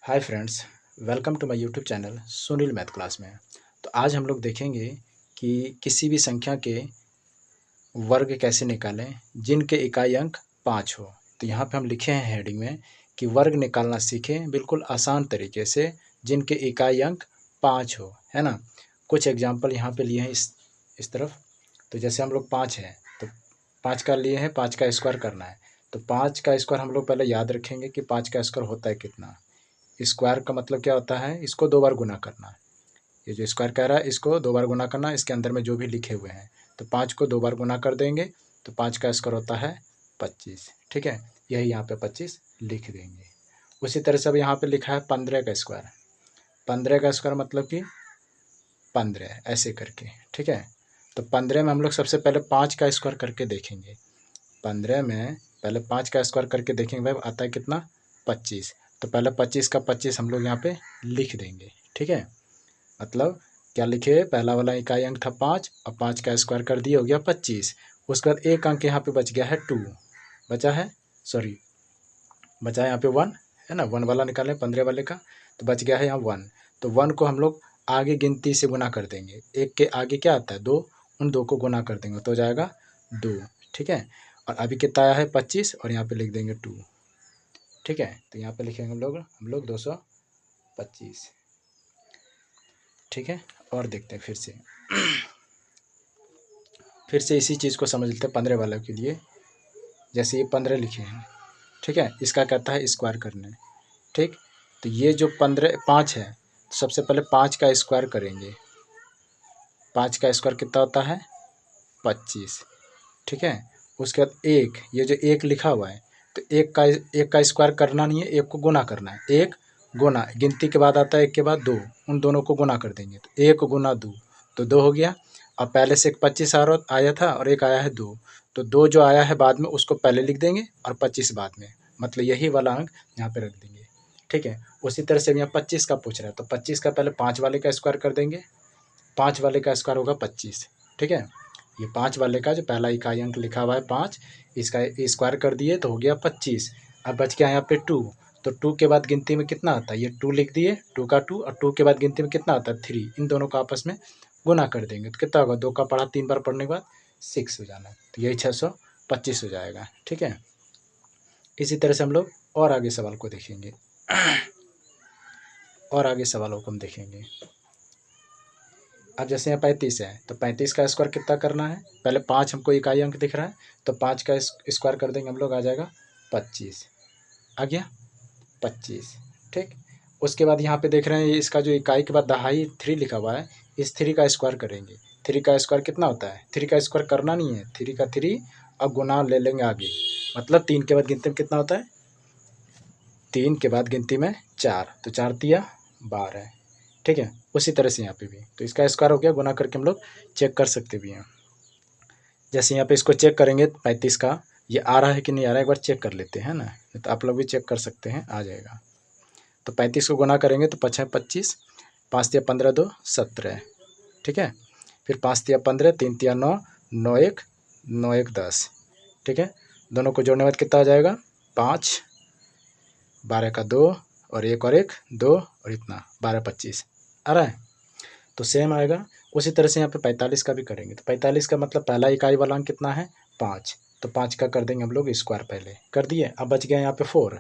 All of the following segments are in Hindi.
Hi friends, welcome to my YouTube channel Sunil math class में। तो आज हम लोग देखेंगे कि किसी भी संख्या के वर्ग कैसे निकालें जिनके इकाई अंक 5 हो। तो यहाँ पे हम लिखे हैं हेडिंग में कि वर्ग निकालना सीखें बिल्कुल आसान तरीके से जिनके इकाई अंक 5 हो, है ना। कुछ एग्जाम्पल यहाँ पे लिए हैं इस तरफ। तो जैसे हम लोग 5 है तो 5 का लिए हैं, 5 का स्क्वायर करना है। तो 5 का स्क्वायर हम लोग पहले याद रखेंगे कि 5 का स्क्वायर होता है कितना। स्क्वायर का मतलब क्या होता है, इसको दो बार गुना करना। ये जो स्क्वायर कह रहा है इसको दो बार गुना करना, इसके अंदर में जो भी लिखे हुए हैं। तो 5 को दो बार गुना कर देंगे तो 5 का स्क्वायर होता है 25। ठीक है, यही यहाँ पे 25 लिख देंगे। उसी तरह से अब यहाँ पे लिखा है 15 का स्क्वायर। 15 का स्क्वायर मतलब कि 15 ऐसे करके। ठीक है, तो 15 में हम लोग सबसे पहले 5 का स्क्वायर करके देखेंगे। 15 में पहले 5 का स्क्वायर करके देखेंगे भाई आता है कितना, 25। तो पहले 25 का 25 हम लोग यहाँ पे लिख देंगे। ठीक है, मतलब क्या लिखे, पहला वाला इकाई अंक था 5 और 5 का स्क्वायर कर दिए हो गया 25। उसके बाद एक अंक यहाँ पे बच गया है 2, बचा है बचा है यहाँ पे 1, है ना। 1 वाला निकालें 15 वाले का, तो बच गया है यहाँ 1। तो 1 को हम लोग आगे गिनती से गुना कर देंगे। एक के आगे क्या आता है 2, उन 2 को गुना कर देंगे तो हो जाएगा 2। ठीक है, और अभी कितना आया है 25 और यहाँ पे लिख देंगे 2। ठीक है, तो यहाँ पे लिखेंगे हम लोग 225। ठीक है, और देखते हैं फिर से इसी चीज़ को समझ लेते हैं 15 वालों के लिए। जैसे ये 15 लिखे हैं, ठीक है, इसका कहता है स्क्वायर करना। ठीक, तो ये जो 5 है, तो सबसे पहले 5 का स्क्वायर करेंगे। 5 का स्क्वायर कितना होता है 25। ठीक है, उसके बाद एक, ये जो एक लिखा हुआ है, तो एक का स्क्वायर करना नहीं है, एक को गुना करना है। एक गुना गिनती के बाद आता है, एक के बाद 2, उन दोनों को गुना कर देंगे तो 1 गुना 2 तो 2 हो गया। और पहले से एक 25 आया था और एक आया है 2, तो 2 जो आया है बाद में उसको पहले लिख देंगे और 25 बाद में, मतलब यही वाला अंक यहाँ पे रख देंगे। ठीक है, उसी तरह से यहाँ 25 का पूछ रहा है तो 25 का पहले 5 वाले का स्क्वायर कर देंगे। 5 वाले का स्क्वायर होगा 25। ठीक है, ये 5 वाले का जो पहला इकाई अंक लिखा हुआ है 5, इसका स्क्वायर कर दिए तो हो गया 25। अब बच गया यहाँ पे 2, तो 2 के बाद गिनती में कितना आता है, ये 2 लिख दिए, 2 का 2, और 2 के बाद गिनती में कितना आता है 3। इन दोनों को आपस में गुना कर देंगे तो कितना होगा, 2 का पढ़ा 3 बार पढ़ने के बाद 6 हो जाना, तो यही 625 हो जाएगा। ठीक है, इसी तरह से हम लोग और आगे सवाल को देखेंगे और आगे सवालों को हम देखेंगे। अब जैसे यहाँ 35 है तो 35 का स्क्वायर कितना करना है, पहले 5 हमको इकाई अंक दिख रहा है तो 5 का स्क्वायर कर देंगे हम लोग, आ जाएगा 25। आ गया 25। ठीक, उसके बाद यहाँ पे देख रहे हैं इसका जो इकाई के बाद दहाई 3 लिखा हुआ है, इस 3 का स्क्वायर करेंगे। 3 का स्क्वायर कितना होता है, 3 का स्क्वायर करना नहीं है, 3 का 3 अब गुना ले लेंगे आगे, मतलब 3 के बाद गिनती में कितना होता है, 3 के बाद गिनती में 4, तो 4 तिया 12। ठीक है, उसी तरह से यहाँ पे भी तो इसका स्क्वायर हो गया, गुना करके हम लोग चेक कर सकते भी हैं। जैसे यहाँ पे इसको चेक करेंगे 35 का ये आ रहा है कि नहीं आ रहा है, एक बार चेक कर लेते हैं ना, तो आप लोग भी चेक कर सकते हैं, आ जाएगा। तो 35 को गुना करेंगे तो 5 है 25, 5 तिया 15 2 17। ठीक है, फिर 5 तिया 15, 3 तिया 9, 9 1 9 1 10। ठीक है, दोनों को जोड़ने के बाद कितना आ जाएगा 5, 12 का 2 और 1 2 और इतना 12 25 आ रहा है, तो सेम आएगा। उसी तरह से यहाँ पे 45 का भी करेंगे तो 45 का मतलब पहला इकाई वाला अंक कितना है 5, तो 5 का कर देंगे हम लोग स्क्वायर, पहले कर दिए। अब बच गया यहाँ पे 4,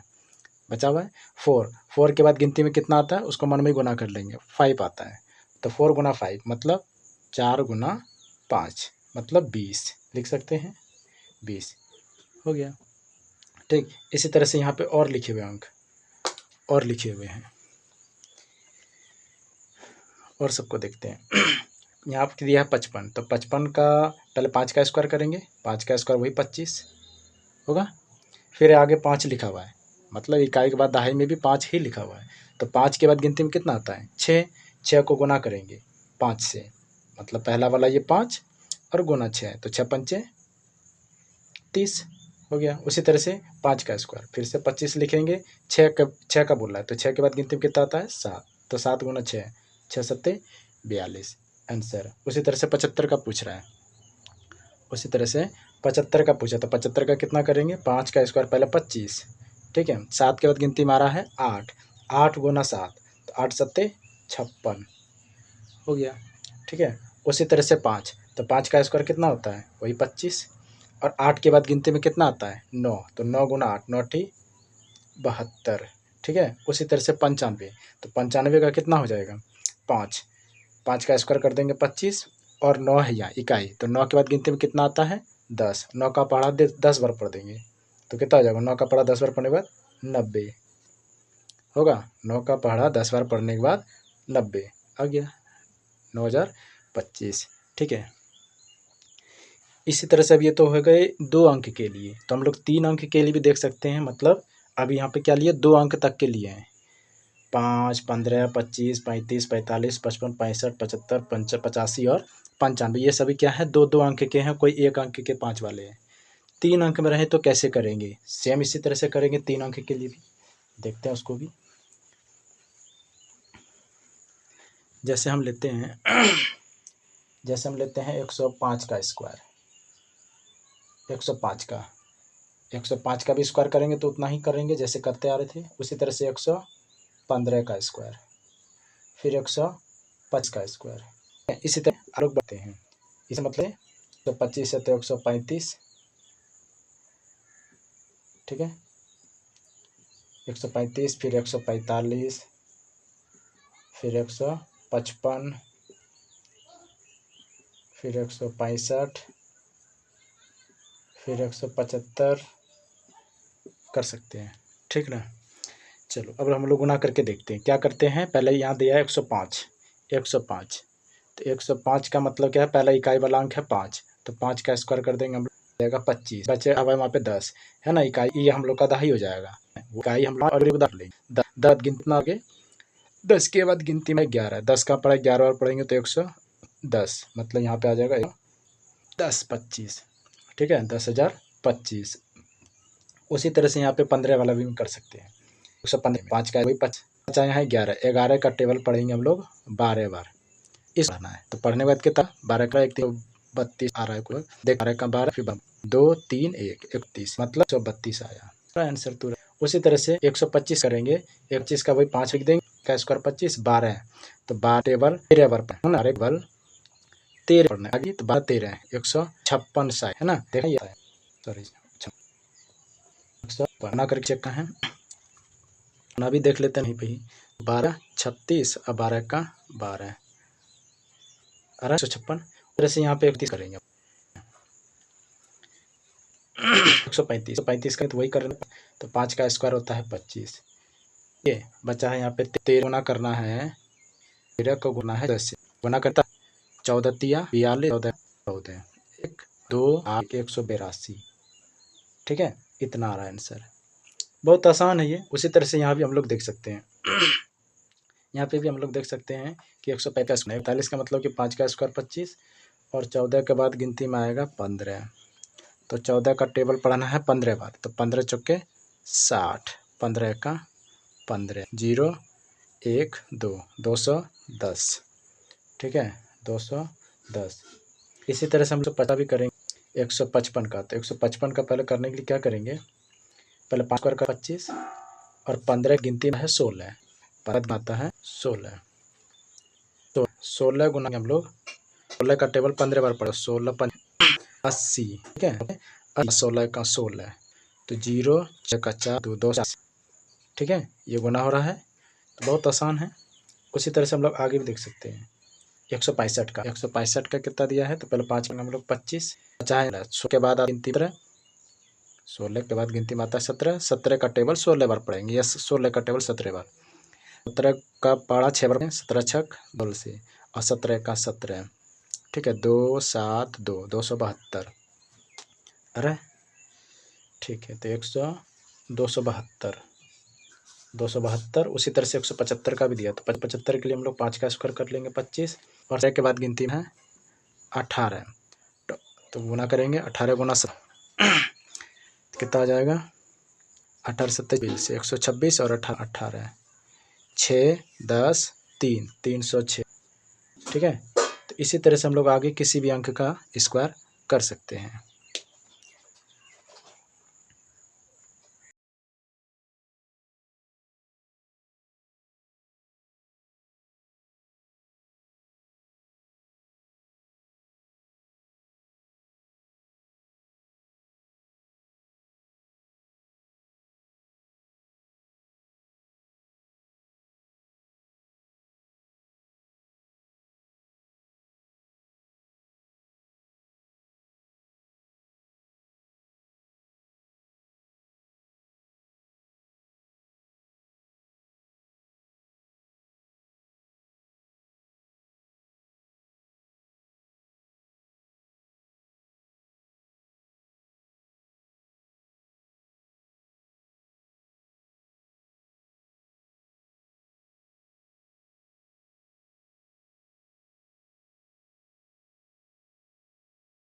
बचा हुआ है 4 के बाद गिनती में कितना आता है उसको मन में ही गुना कर लेंगे, 5 आता है, तो 4 गुना 5 मतलब 4 गुना 5 मतलब 20 लिख सकते हैं, 20 हो गया। ठीक, इसी तरह से यहाँ पे और लिखे हुए अंक और लिखे हुए हैं और सबको देखते हैं। यहाँ पर दिया है 55, तो 55 का पहले 5 का स्क्वायर करेंगे, 5 का स्क्वायर वही 25 होगा। फिर आगे 5 लिखा हुआ है, मतलब इकाई के बाद दहाई में भी 5 ही लिखा हुआ है, तो 5 के बाद गिनती में कितना आता है 6, 6 को गुना करेंगे 5 से, मतलब पहला वाला ये 5 और गुना 6, तो 6 पंचे 30 हो गया। उसी तरह से 5 का स्क्वायर फिर से 25 लिखेंगे, 6 का बोल रहा है तो 6 के बाद गिनती में कितना आता है 7, तो 7 गुना 6, 6 सत्ते 42 आंसर। उसी तरह से 75 का पूछ रहा है, उसी तरह से 75 का पूछा तो 75 का कितना करेंगे, 5 का स्क्वायर पहले 25। ठीक है, 7 के बाद गिनती में आ रहा है 8, 8 गुना 7 तो 8 सत्ते 56 हो गया। ठीक है, उसी तरह से 5 तो 5 का स्क्वायर कितना होता है, वही 25। और 8 के बाद गिनती में कितना आता है, 9 तो 9 गुना 8 9 ठी 72। ठीक है, उसी तरह से 95 तो 95 का कितना हो जाएगा, 5 5 का स्क्वायर कर देंगे 25 और 9 है यहाँ इकाई तो 9 के बाद गिनती में कितना आता है 10। 9 का पढ़ा 10 बार पढ़ देंगे तो कितना हो जाएगा, 9 का पढ़ा 10 बार पढ़ने के बाद 90 होगा। 9 का पढ़ा 10 बार पढ़ने के बाद 90 आ गया 9025। ठीक है, इसी तरह से अब ये तो हो गए 2 अंक के लिए, तो हम लोग 3 अंक के लिए भी देख सकते हैं। मतलब अब यहाँ पे क्या लिए, 2 अंक तक के लिए हैं। 5 15 25 35 45 55 65 75 85 और 95 ये सभी क्या है, 2 अंक के हैं, कोई 1 अंक के 5 वाले हैं। 3 अंक में रहे तो कैसे करेंगे, सेम इसी तरह से करेंगे 3 अंक के लिए भी। देखते हैं उसको भी। जैसे हम लेते हैं 105 का स्क्वायर, 105 का भी स्क्वायर करेंगे तो उतना ही करेंगे जैसे करते आ रहे थे। उसी तरह से 115 का स्क्वायर, फिर 125 का स्क्वायर, इसी तरह आगे बढ़ते हैं। इसे मतलब 125 है तो 135, ठीक है, 135 फिर 145 फिर 155 फिर 165 फिर 175 कर सकते हैं। ठीक ना, चलो अब हम लोग गुना करके देखते हैं। क्या करते हैं, पहले यहाँ दिया है 105 तो 105 का मतलब क्या है, पहला इकाई वाला अंक है 5 तो 5 का स्क्वायर कर देंगे हम लोग, जाएगा 25 बचे। अब वहाँ पे 10 है ना, इकाई ये हम लोग का दहाई हो जाएगा, इकाई हम लोग और लेंगे 10 गिनती आगे 10 के बाद गिनती में 11, 10 का पड़ा 11 बार पढ़ेंगे तो 110 मतलब यहाँ पे आ जाएगा 1025। ठीक है, 10,025। उसी तरह से यहाँ पे 15 वाला भी कर सकते हैं। 115 5 का वही 5 यहाँ 11 का टेबल पढ़ेंगे हम लोग 12 बार, इस पढ़ना है। तो पढ़ने के बाद कितना, 12 का 1 32 आ रहा है, को देख 12 का 12 फिर 2 3 1 31 मतलब 132 आया आंसर। तो उसी तरह से 125 करेंगे, 25 का वही 5 लिख देंगे, का स्क्वायर 25 12 तो 12 टेबल 13 बार पढ़ना है, टेबल 13 पढ़ना है आगे तो 12 13 156 है ना, देखा ये है सॉरी बना करके चेक का है ना भी देख लेते हैं। नहीं भाई 12 36 और 12 का 12 156 तरह से यहाँ पे 31 करेंगे 135 का तो वही करना, तो 5 का स्क्वायर होता है 25। ये बचा है यहाँ पे 13 गुना करना है, 13 को गुना है 10 से, गुना करता 14 तिया 42 14 1 2 8 182। ठीक है, इतना आ रहा है आंसर, बहुत आसान है ये। उसी तरह से यहाँ भी हम लोग देख सकते हैं यहाँ पे भी हम लोग देख सकते हैं कि 145 का मतलब कि 5 का स्क्वायर 25 और 14 के बाद गिनती में आएगा 15 तो 14 का टेबल पढ़ना है 15 बार, तो 15 चौके 60 15 का 15 0 1 2 210। ठीक है, 210। इसी तरह से हम लोग पता भी करेंगे 155 का, तो 155 का पहले करने के लिए क्या करेंगे, पहले 5 स्क्वायर का 25 और 15 गिनती में है 16, पद आता है 16 तो 16 गुना हम लोग 16 का टेबल 15 बार पढ़ो, 16 80। ठीक है, 16 का 16 तो 0 6 का 4 2 2 ठीक है, ये गुना हो रहा है तो बहुत आसान है। उसी तरह से हम लोग आगे भी देख सकते हैं 165 का कितना दिया है, तो पहले 5 हम लोग 25 चाहे 16 के बाद गिनती 16 के बाद गिनती में आता है 17 17 का टेबल 16 बार पढ़ेंगे, या 16 का टेबल 17 बार, 17 का पारा 6 बार 17 छक 2 से और 17 का 17। ठीक है, 2 7 2 272। अरे ठीक है, तो 272 उसी तरह से 175 का भी दिया, तो 75 के लिए हम लोग 5 का स्क्वायर कर लेंगे 25 और 6 के बाद गिनती में है 18 तो गुना करेंगे 18 गुना 7 कितना आ जाएगा, 18 7 से 126 और 18 6 10 3 306। ठीक है, तो इसी तरह से हम लोग आगे किसी भी अंक का स्क्वायर कर सकते हैं।